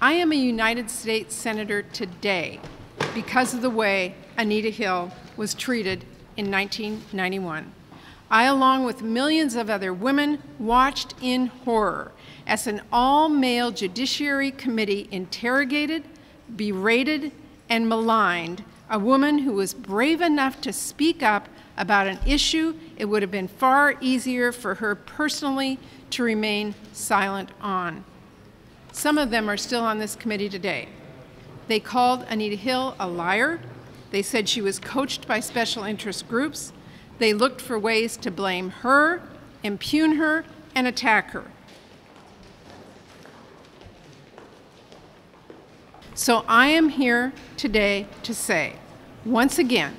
I am a United States Senator today because of the way Anita Hill was treated in 1991. I, along with millions of other women, watched in horror as an all-male Judiciary Committee interrogated, berated, and maligned a woman who was brave enough to speak up about an issue it would have been far easier for her personally to remain silent on. Some of them are still on this committee today. They called Anita Hill a liar. They said she was coached by special interest groups. They looked for ways to blame her, impugn her, and attack her. So I am here today to say, once again,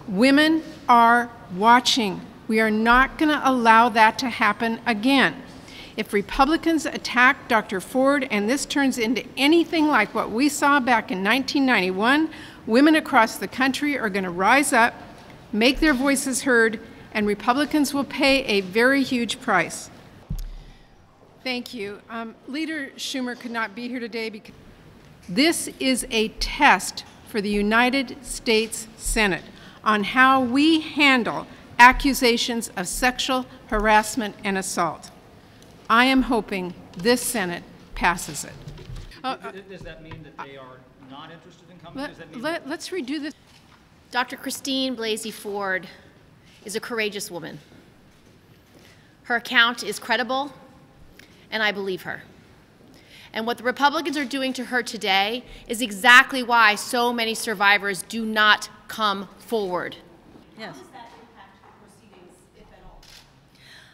women are watching. We are not going to allow that to happen again. If Republicans attack Dr. Ford and this turns into anything like what we saw back in 1991, women across the country are going to rise up, make their voices heard, and Republicans will pay a very huge price. Thank you. Leader Schumer could not be here today because this is a test for the United States Senate on how we handle accusations of sexual harassment and assault. I am hoping this Senate passes it. Does that mean that they are not interested in coming? Let's redo this. Dr. Christine Blasey Ford is a courageous woman. Her account is credible, and I believe her. And what the Republicans are doing to her today is exactly why so many survivors do not come forward. Yes.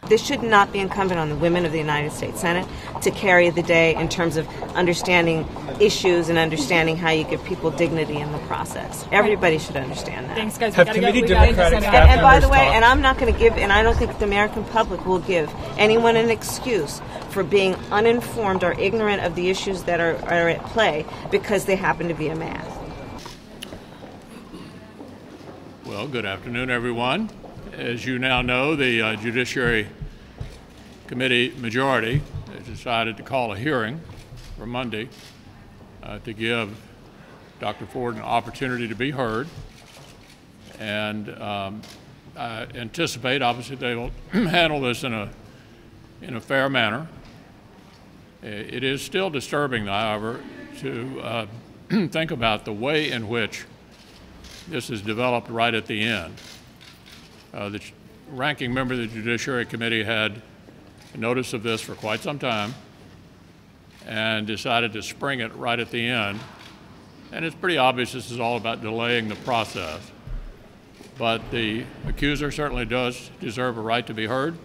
This should not be incumbent on the women of the United States Senate to carry the day in terms of understanding issues and understanding how you give people dignity in the process. Everybody should understand that. Thanks, guys. Have committee Democratic staff members And by the way, talk? and I'm not going to give, and I don't think the American public will give anyone an excuse for being uninformed or ignorant of the issues that are at play because they happen to be a man. Well, good afternoon, everyone. As you now know, the Judiciary Committee majority has decided to call a hearing for Monday to give Dr. Ford an opportunity to be heard. And I anticipate, obviously, they will handle this in a fair manner. It is still disturbing, however, to think about the way in which this is developed right at the end. The ranking member of the Judiciary Committee had notice of this for quite some time and decided to spring it right at the end. And it's pretty obvious this is all about delaying the process. But the accuser certainly does deserve a right to be heard,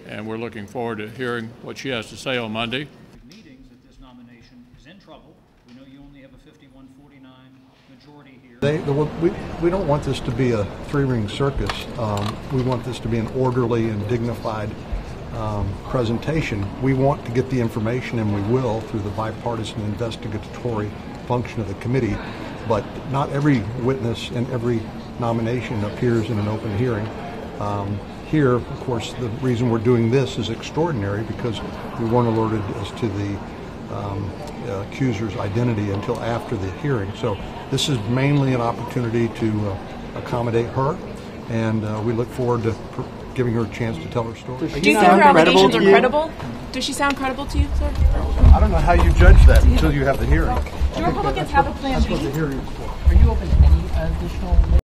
and we're looking forward to hearing what she has to say on Monday. Meetings that this nomination is in trouble. We know you only have a 51-49 majority here. We don't want this to be a three-ring circus. We want this to be an orderly and dignified presentation. We want to get the information, and we will, through the bipartisan investigatory function of the committee, but not every witness and every nomination appears in an open hearing. Here, of course, the reason we're doing this is extraordinary because we weren't alerted as to the accuser's identity until after the hearing. So this is mainly an opportunity to accommodate her, and we look forward to giving her a chance to tell her story. Do you think her allegations are credible? Does she sound credible to you, sir? I don't know how you judge that until you have the hearing. Do Republicans have a plan B? That's what the hearing is for. Are you open to any additional